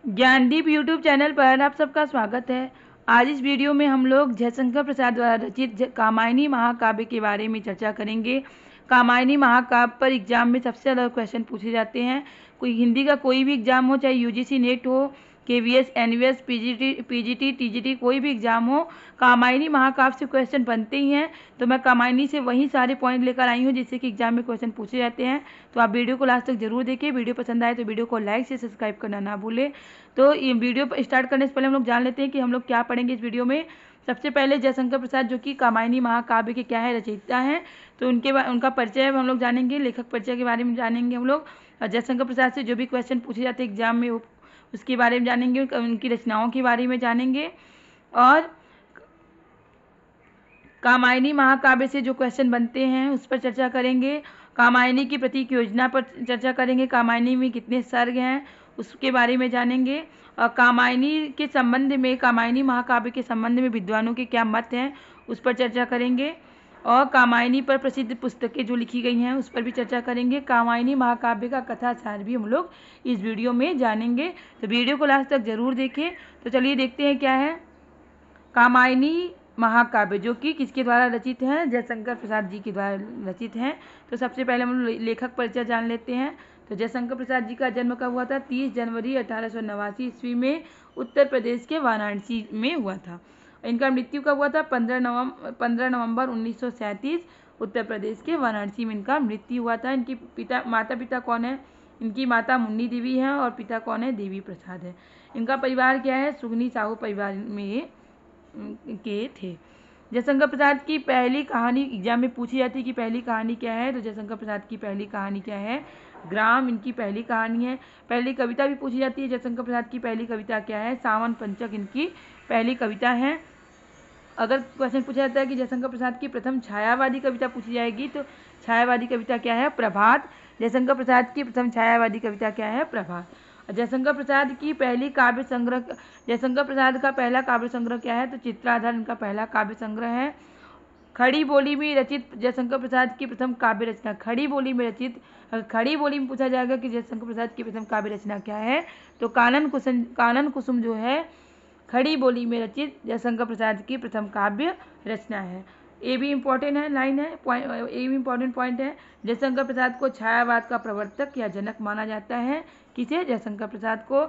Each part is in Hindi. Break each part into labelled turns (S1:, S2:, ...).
S1: ज्ञानदीप यूट्यूब चैनल पर आप सबका स्वागत है। आज इस वीडियो में हम लोग जयशंकर प्रसाद द्वारा रचित कामायनी महाकाव्य के बारे में चर्चा करेंगे। कामायनी महाकाव्य पर एग्जाम में सबसे ज़्यादा क्वेश्चन पूछे जाते हैं। कोई हिंदी का कोई भी एग्जाम हो, चाहे यूजीसी नेट हो, केवीएस, एनवीएस, पीजीटी, टीजीटी, कोई भी एग्जाम हो, कामायनी महाकाव्य से क्वेश्चन बनते ही हैं। तो मैं कामायनी से वही सारे पॉइंट लेकर आई हूँ जिससे कि एग्जाम में क्वेश्चन पूछे जाते हैं। तो आप वीडियो को लास्ट तक जरूर देखिए। वीडियो पसंद आए तो वीडियो को लाइक से सब्सक्राइब करना ना भूलें। तो ये वीडियो स्टार्ट करने से पहले हम लोग जान लेते हैं कि हम लोग क्या पढ़ेंगे इस वीडियो में। सबसे पहले जयशंकर प्रसाद जो कि कामायनी महाकाव्य के क्या है, रचयिता हैं, तो उनका परिचय हम लोग जानेंगे, लेखक परिचय के बारे में जानेंगे हम लोग। और जयशंकर प्रसाद से जो भी क्वेश्चन पूछे जाते हैं एग्जाम में उसके बारे में जानेंगे, उनकी रचनाओं के बारे में जानेंगे। और कामायनी महाकाव्य से जो क्वेश्चन बनते हैं उस पर चर्चा करेंगे। कामायनी की प्रतीक योजना पर चर्चा करेंगे। कामायनी में कितने सर्ग हैं उसके बारे में जानेंगे। और कामायनी के संबंध में, कामायनी महाकाव्य के संबंध में विद्वानों के क्या मत हैं उस पर चर्चा करेंगे। और कामायनी पर प्रसिद्ध पुस्तकें जो लिखी गई हैं उस पर भी चर्चा करेंगे। कामायनी महाकाव्य का कथा सार भी हम लोग इस वीडियो में जानेंगे। तो वीडियो को लास्ट तक जरूर देखें। तो चलिए देखते हैं क्या है कामायनी महाकाव्य, जो कि किसके द्वारा रचित है, जयशंकर प्रसाद जी के द्वारा रचित हैं। तो सबसे पहले हम लेखक परिचय जान लेते हैं। तो जयशंकर प्रसाद जी का जन्म कब हुआ था? 30 जनवरी 1889 ईस्वी में उत्तर प्रदेश के वाराणसी में हुआ था। इनका मृत्यु कब हुआ था? 15 नवंबर 1937 उत्तर प्रदेश के वाराणसी में इनका मृत्यु हुआ था। इनकी माता पिता कौन है? इनकी माता मुन्नी देवी हैं और पिता कौन है? देवी प्रसाद है। इनका परिवार क्या है? सुगनी साहू परिवार में के थे। जयशंकर प्रसाद की पहली कहानी एग्जाम में पूछी जाती है कि पहली कहानी क्या है। तो जयशंकर प्रसाद की पहली कहानी क्या है? ग्राम इनकी पहली कहानी है। पहली कविता भी पूछी जाती है। जयशंकर प्रसाद की पहली कविता क्या है? सावन पंचक इनकी पहली कविता है। अगर क्वेश्चन पूछा जाता है कि जयशंकर प्रसाद की प्रथम छायावादी कविता पूछी जाएगी तो छायावादी कविता क्या है? प्रभात। जयशंकर प्रसाद की प्रथम छायावादी कविता क्या है? प्रभात। जयशंकर प्रसाद की पहली काव्य संग्रह, जयशंकर प्रसाद का पहला काव्य संग्रह क्या है? तो चित्राधर इनका पहला काव्य संग्रह है। खड़ी बोली में रचित जयशंकर प्रसाद की प्रथम काव्य रचना, खड़ी बोली में रचित, खड़ी बोली में पूछा जाएगा कि जयशंकर प्रसाद की प्रथम काव्य रचना क्या है? तो कानन कुसुम जो है खड़ी बोली में रचित जयशंकर प्रसाद की प्रथम काव्य रचना है। ये भी इम्पोर्टेंट है, लाइन है, ये भी इम्पोर्टेंट पॉइंट है। जयशंकर प्रसाद को छायावाद का प्रवर्तक या जनक माना जाता है। किसे? जयशंकर प्रसाद को।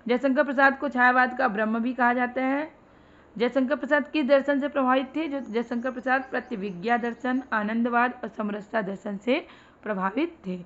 S1: जयशंकर प्रसाद को छायावाद का ब्रह्म भी कहा जाता है। जयशंकर प्रसाद किस दर्शन से प्रभावित थे? जो जयशंकर प्रसाद प्रतिविज्ञा दर्शन, आनंदवाद और समरसता दर्शन से प्रभावित थे।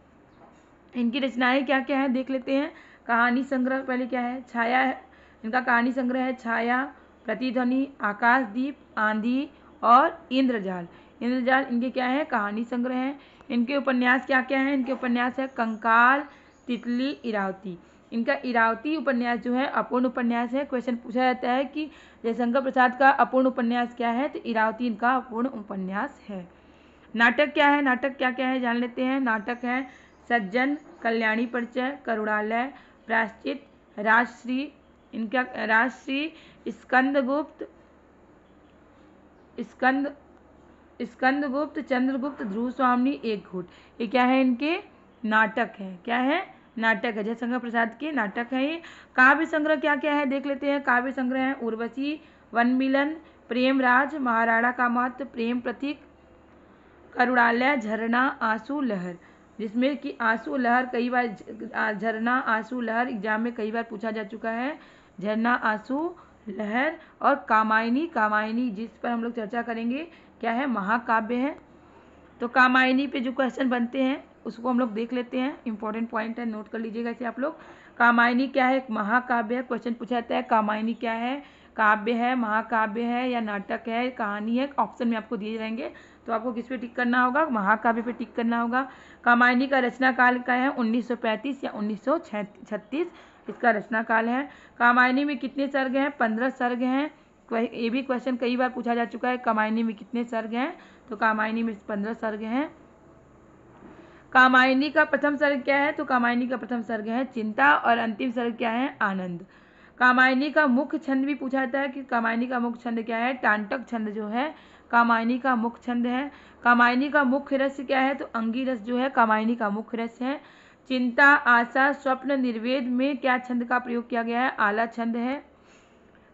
S1: इनकी रचनाएं क्या क्या है देख लेते हैं। कहानी संग्रह पहले क्या है? छाया है। इनका कहानी संग्रह है छाया, प्रतिध्वनि, आकाशदीप, आंधी और इंद्रजाल। इंद्रजाल इनके क्या है? कहानी संग्रह है। इनके उपन्यास क्या क्या हैं? इनके उपन्यास है कंकाल, तितली, इरावती। इनका इरावती उपन्यास जो है अपूर्ण उपन्यास है। क्वेश्चन पूछा जाता है कि जयशंकर प्रसाद का अपूर्ण उपन्यास क्या है? तो इरावती इनका अपूर्ण उपन्यास है। नाटक क्या है? नाटक क्या क्या है जान लेते हैं। नाटक है सज्जन, कल्याणी परिचय, करुणालय, प्रायश्चित, राजश्री, इनका राजश्री, स्कंदगुप्त, स्कंद स्कंदगुप्त, चंद्रगुप्त, ध्रुव स्वामी, एक घूट। ये क्या है? इनके नाटक है। क्या है? नाटक है। जयशंकर प्रसाद के नाटक है ये। काव्य संग्रह क्या क्या है देख लेते हैं। काव्य संग्रह है उर्वशी, वन मिलन, प्रेमराज, महाराणा का महत्व, प्रेम प्रतीक, करुणालय, झरना, आंसू, लहर। जिसमें कि आंसू लहर कई बार, झरना, आंसू, लहर एग्जाम में कई बार पूछा जा चुका है। झरना, आंसू, लहर। और कामायनी, कामायनी जिस पर हम लोग चर्चा करेंगे क्या है? महाकाव्य है। तो कामायनी पे जो क्वेश्चन बनते हैं उसको हम लोग देख लेते हैं। इंपॉर्टेंट पॉइंट है, नोट कर लीजिएगा इसे आप लोग। कामायनी क्या है? एक महाकाव्य है। क्वेश्चन पूछा जाता है कामायनी क्या है? काव्य है, महाकाव्य है या नाटक है, कहानी है? ऑप्शन में आपको दिए रहेंगे तो आपको किस पे टिक करना होगा? महाकाव्य पे टिक करना होगा। कामायनी का रचना काल क्या है? 1935 या 1936 इसका रचना काल है। कामायनी में कितने सर्ग हैं? 15 सर्ग हैं। ये भी क्वेश्चन कई बार पूछा जा चुका है, कामायनी में कितने सर्ग हैं? तो कामायनी में 15 सर्ग हैं। कामायनी का प्रथम सर्ग क्या है? तो कामायनी का प्रथम सर्ग है चिंता और अंतिम सर्ग क्या है? आनंद। कामायनी का मुख्य छंद भी पूछा जाता है कि कामायनी का मुख्य छंद क्या है? टांटक छंद जो है कामायनी का मुख्य छंद है। कामायनी का मुख्य रस क्या है? तो अंगी रस जो है कामायनी का मुख्य रस है। चिंता, आशा, स्वप्न, निर्वेद में क्या छंद का प्रयोग किया गया है? आला छंद है।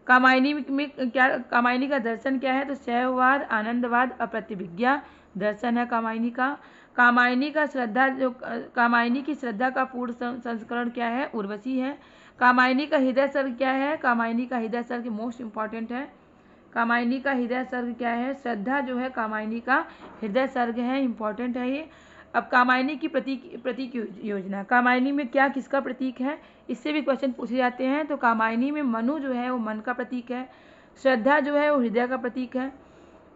S1: कामायनी में क्या, कामायनी का दर्शन क्या है? तो शैववाद, आनंदवाद, अप्रतिभिज्ञा दर्शन है कामायनी का। कामायनी का श्रद्धा जो कामायनी की श्रद्धा का पूर्ण संस्करण क्या है? उर्वशी है। कामायनी का हृदय सर्ग क्या है? कामायनी का हृदय सर्ग मोस्ट इंपॉर्टेंट है। कामायनी का हृदय सर्ग क्या है? श्रद्धा जो है कामायनी का हृदय सर्ग है, इंपॉर्टेंट है ये। अब कामायनी की प्रतीक योजना, कामायनी में क्या किसका प्रतीक है? इससे भी क्वेश्चन पूछे जाते हैं। तो कामायनी में मनु जो है वो मन का प्रतीक है, श्रद्धा जो है वो हृदय का प्रतीक है,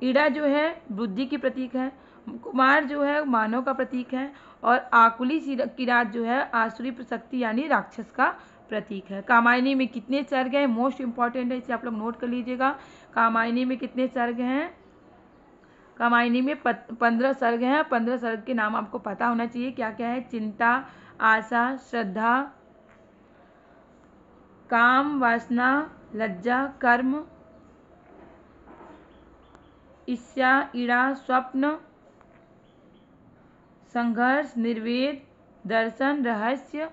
S1: ईड़ा जो है बुद्धि की प्रतीक है, कुमार जो है मानव का प्रतीक है, और आकुली किरात जो है आसुरी शक्ति यानी राक्षस का प्रतीक है। कामायनी में कितने सर्ग हैं? मोस्ट इंपॉर्टेंट है, इसे आप लोग नोट कर लीजिएगा। कामायनी में कितने सर्ग हैं? कामायनी में 15 सर्ग हैं। 15 सर्ग के नाम आपको पता होना चाहिए क्या क्या है? चिंता, आशा, श्रद्धा, काम, वासना, लज्जा, कर्म, ईर्ष्या, ईड़ा, स्वप्न, संघर्ष, निर्वेद, दर्शन, रहस्य,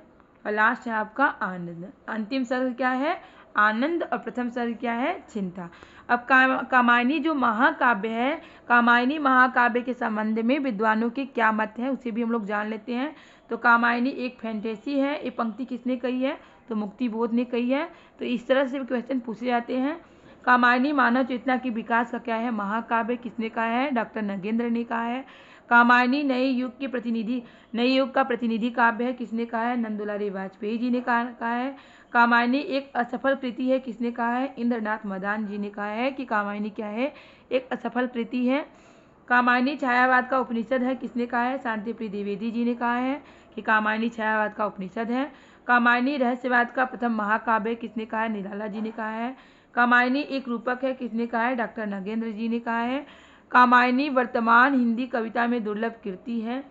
S1: और लास्ट है आपका आनंद। अंतिम सर्ग क्या है? आनंद। और प्रथम सर्ग क्या है? चिंता। अब कामायनी जो महाकाव्य है, कामायनी महाकाव्य के संबंध में विद्वानों के क्या मत है उसे भी हम लोग जान लेते हैं। तो कामायनी एक फैंटेसी है। ये पंक्ति किसने कही है? तो मुक्तिबोध ने कही है। तो इस तरह से क्वेश्चन पूछे जाते हैं। कामायनी मानव चेतना के विकास का क्या है? महाकाव्य। किसने कहा है? डॉक्टर नगेंद्र ने कहा है। कामायनी नए युग के प्रतिनिधि, नए युग का प्रतिनिधि काव्य है। किसने कहा है? नंदुलारी वाजपेयी जी ने कहा है। कामायनी एक असफल कृति है। किसने कहा है? इंद्रनाथ मदान जी ने कहा है कि कामायनी क्या है? एक असफल कृति है। कामायनी छायावाद का उपनिषद है। किसने कहा है? शांतिप्रिय द्विवेदी जी ने कहा है कि कामायनी छायावाद का उपनिषद है। कामायनी रहस्यवाद का प्रथम महाकाव्य। किसने कहा है? निराला जी ने कहा है। कामायनी एक रूपक है। किसने कहा है? डॉक्टर नगेंद्र जी ने कहा है। कामायनी वर्तमान हिंदी कविता में दुर्लभ कृति है।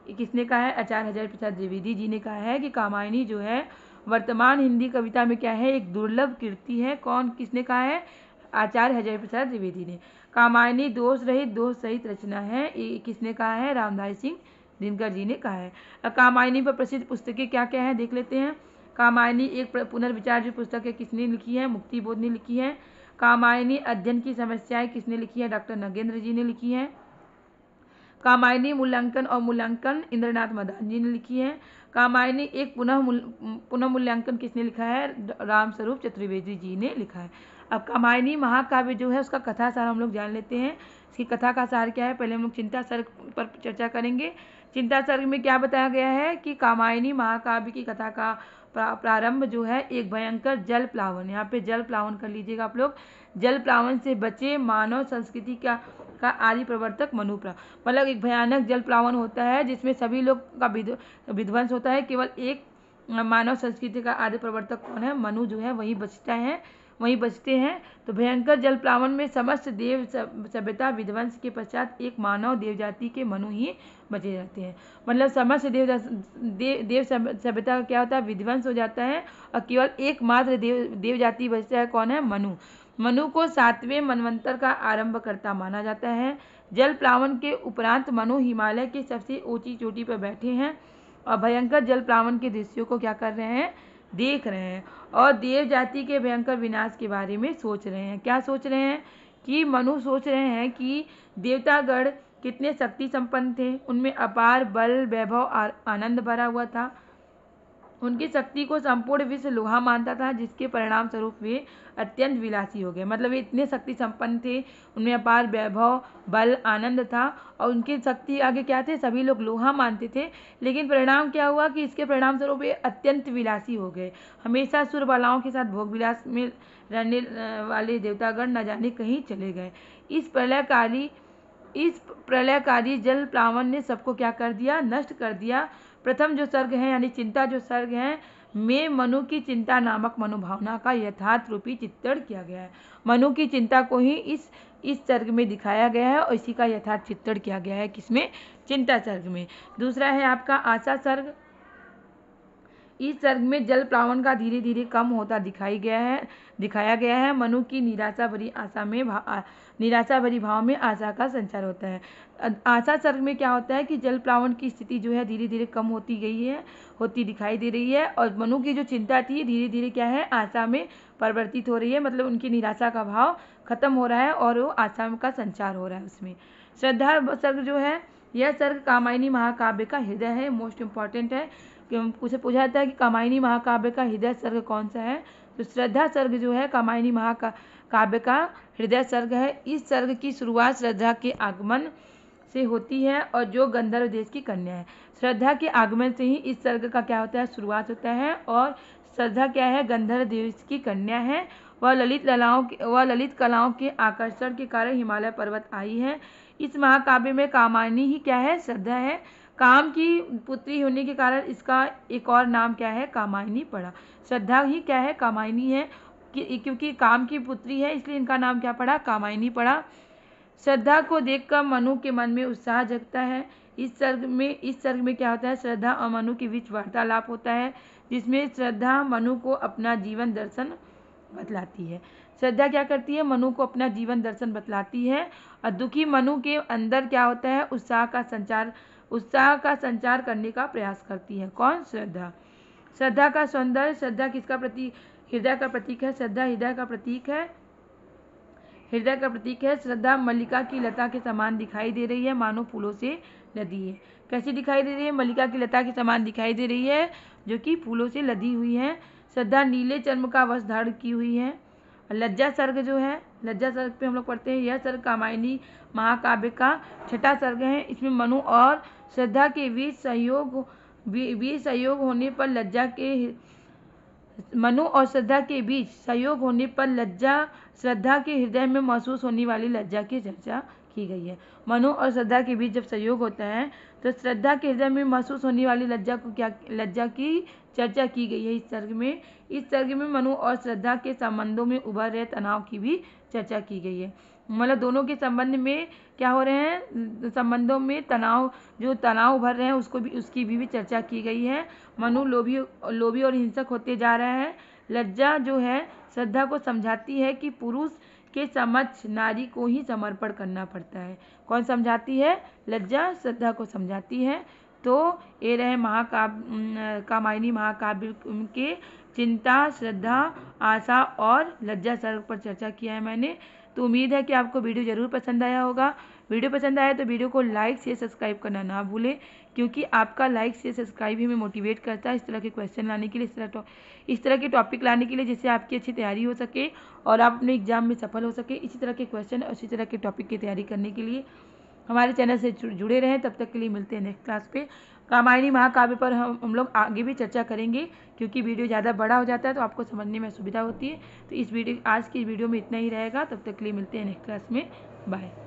S1: किसने कहा है? आचार्य हजारी प्रसाद द्विवेदी जी ने कहा है कि कामायनी जो है वर्तमान हिंदी कविता में क्या है? एक दुर्लभ कृति है। कौन, किसने कहा है? आचार्य हजारी प्रसाद द्विवेदी ने। कामायनी दोष रहित, दोष सहित रचना है। ये किसने कहा है? रामधारी सिंह दिनकर जी ने कहा है। कामायनी पर प्रसिद्ध पुस्तकें क्या क्या है देख लेते हैं। कामायनी एक पुनर्विचार जो पुस्तक है किसने लिखी है? मुक्तिबोध ने लिखी है। कामायनी अध्ययन की समस्याएं किसने लिखी है? डॉक्टर नगेंद्र जी ने लिखी है। कामायनी मूल्यांकन और मूल्यांकन इंद्रनाथ मदान जी ने लिखी है। कामायनी एक पुनः मूल्यांकन किसने लिखा है? रामस्वरूप चतुर्वेदी जी ने लिखा है। अब कामायनी महाकाव्य जो है उसका कथा सार हम लोग जान लेते हैं। इसकी कथा का सार क्या है? पहले हम लोग चिंता सर्ग पर चर्चा करेंगे। चिंता सर्ग में क्या बताया गया है कि कामायनी महाकाव्य की कथा का प्रारंभ जो है एक भयंकर जल प्लावन, यहाँ पे जल प्लावन कर लीजिएगा आप लोग। जल प्लावन से बचे मानव संस्कृति का आदि प्रवर्तक मनु। मतलब एक भयानक जल प्लावन होता है जिसमें सभी लोग का विध्वंस होता है। केवल एक मानव संस्कृति का आदि प्रवर्तक कौन है? मनु जो है वही बचते हैं। तो भयंकर जल प्लावन में समस्त देव सभ्यता विध्वंस के पश्चात एक मानव देव जाति के मनु ही बचे रहते हैं। मतलब समस्त देव सभ्यता का क्या होता है? विध्वंस हो जाता है और केवल एकमात्र देव जाति बचता है। कौन है? मनु। मनु को 7वें मनवंतर का आरंभकर्ता माना जाता है। जल प्लावन के उपरांत मनु हिमालय की सबसे ऊंची चोटी पर बैठे हैं और भयंकर जल प्लावन के दृश्यों को क्या कर रहे हैं? देख रहे हैं और देव जाति के भयंकर विनाश के बारे में सोच रहे हैं। क्या सोच रहे हैं? कि मनु सोच रहे हैं कि देवतागण कितने शक्ति संपन्न थे, उनमें अपार बल, वैभव और आनंद भरा हुआ था। उनकी शक्ति को संपूर्ण विश्व लोहा मानता था, जिसके परिणाम स्वरूप वे अत्यंत विलासी हो गए। मतलब वे इतने शक्ति संपन्न थे, उनमें अपार वैभव, बल, आनंद था और उनकी शक्ति आगे क्या थे? सभी लोग लोहा मानते थे। लेकिन परिणाम क्या हुआ कि इसके परिणाम स्वरूप वे अत्यंत विलासी हो गए। हमेशा सुरबालाओं के साथ भोग विलास में रहने वाले देवतागण न जाने कहीं चले गए। इस प्रलयकारी जल प्लावन ने सबको क्या कर दिया? नष्ट कर दिया। प्रथम जो सर्ग है यानी चिंता जो सर्ग है में मनु की चिंता नामक मनोभावना का यथार्थ रूपी चित्रण किया गया है। मनु की चिंता को ही इस सर्ग में दिखाया गया है और इसी का यथार्थ चित्रण किया गया है। किसमें? चिंता सर्ग में। दूसरा है आपका आशा सर्ग। इस सर्ग में जल प्लावन का धीरे धीरे कम होता दिखाया गया है। मनु की निराशा भरी भाव में आशा का संचार होता है। आशा सर्ग में क्या होता है कि जल प्लावन की स्थिति जो है धीरे धीरे कम होती दिखाई दे रही है, और मनु की जो चिंता थी धीरे धीरे क्या है, आशा में परिवर्तित हो रही है। मतलब उनकी निराशा का भाव खत्म हो रहा है और वो आशा का संचार हो रहा है उसमें। श्रद्धा सर्ग जो है, यह सर्ग कामायनी महाकाव्य का हृदय है। मोस्ट इम्पॉर्टेंट है कि उसे पूछा जाता है कि कामायनी महाकाव्य का हृदय सर्ग कौन सा है, तो श्रद्धा सर्ग जो है कामायनी महाकाव्य का हृदय सर्ग है। इस सर्ग की शुरुआत श्रद्धा के आगमन से होती है, और जो गंधर्व देश की कन्या है। श्रद्धा के आगमन से ही इस सर्ग का क्या होता है, शुरुआत होता है। और श्रद्धा क्या है, गंधर्व देश की कन्या है। वह ललित कलाओं के आकर्षण के कारण हिमालय पर्वत आई है। इस महाकाव्य में कामायनी ही क्या है, श्रद्धा है। काम की पुत्री होने के कारण इसका एक और नाम क्या है, कामायनी पड़ा। श्रद्धा ही क्या है, कामायनी है, क्योंकि काम की पुत्री है इसलिए इनका नाम क्या पड़ा, कामायनी पड़ा। श्रद्धा को देखकर मनु के मन में उत्साह जगता है। इस सर्ग में क्या होता है, श्रद्धा और मनु के बीच वार्तालाप होता है, जिसमें श्रद्धा मनु को अपना जीवन दर्शन बतलाती है। श्रद्धा क्या करती है, मनु को अपना जीवन दर्शन बतलाती है, और दुखी मनु के अंदर क्या होता है, उत्साह का संचार करने का प्रयास करती है। कौन, श्रद्धा। श्रद्धा का सौंदर्य, श्रद्धा किसका प्रतीक, हृदय का प्रतीक है। श्रद्धा हृदय का प्रतीक है। श्रद्धा मल्लिका की लता के समान दिखाई दे रही है, मानो फूलों से लदी है। कैसी दिखाई दे रही है, मल्लिका की लता के समान दिखाई दे रही है, जो कि फूलों से लदी हुई है। श्रद्धा नीले चर्म का वस्त्र धारण की हुई है। लज्जा सर्ग जो है, लज्जा सर्ग पे हम लोग पढ़ते हैं, यह सर्ग कामायनी महाकाव्य का छठा सर्ग है। इसमें मनु और श्रद्धा के बीच सहयोग होने पर लज्जा श्रद्धा के हृदय में महसूस होने वाली लज्जा की चर्चा की गई है। मनु और श्रद्धा के बीच जब सहयोग होता है तो श्रद्धा के हृदय में महसूस होने वाली लज्जा की चर्चा की गई है इस सर्ग में मनु और श्रद्धा के संबंधों में उभर रहे तनाव की भी चर्चा की गई है। मतलब दोनों के संबंध में क्या हो रहे हैं, संबंधों में तनाव उभर रहे हैं, उसकी भी चर्चा की गई है। मनु लोभी और हिंसक होते जा रहा है। लज्जा जो है श्रद्धा को समझाती है कि पुरुष के समक्ष नारी को ही समर्पण करना पड़ता है। कौन समझाती है, लज्जा श्रद्धा को समझाती है। तो ये रहे कामायनी महाकाव्य के चिंता, श्रद्धा, आशा और लज्जा सर्ग पर चर्चा किया है मैंने। तो उम्मीद है कि आपको वीडियो ज़रूर पसंद आया होगा। वीडियो पसंद आया तो वीडियो को लाइक शेयर सब्सक्राइब करना ना भूलें, क्योंकि आपका लाइक शेयर सब्सक्राइब ही हमें मोटिवेट करता है इस तरह के क्वेश्चन लाने के लिए, इस तरह के टॉपिक लाने के लिए, जिससे आपकी अच्छी तैयारी हो सके और आप अपने एग्जाम में सफल हो सके। इसी तरह के क्वेश्चन और इसी तरह के टॉपिक की तैयारी करने के लिए हमारे चैनल से जुड़े रहें। तब तक के लिए मिलते हैं नेक्स्ट क्लास पे। कामायनी महाकाव्य पर हम लोग आगे भी चर्चा करेंगे, क्योंकि वीडियो ज़्यादा बड़ा हो जाता है तो आपको समझने में सुविधा होती है। तो आज की वीडियो में इतना ही रहेगा। तब तक के लिए मिलते हैं नेक्स्ट क्लास में। बाय।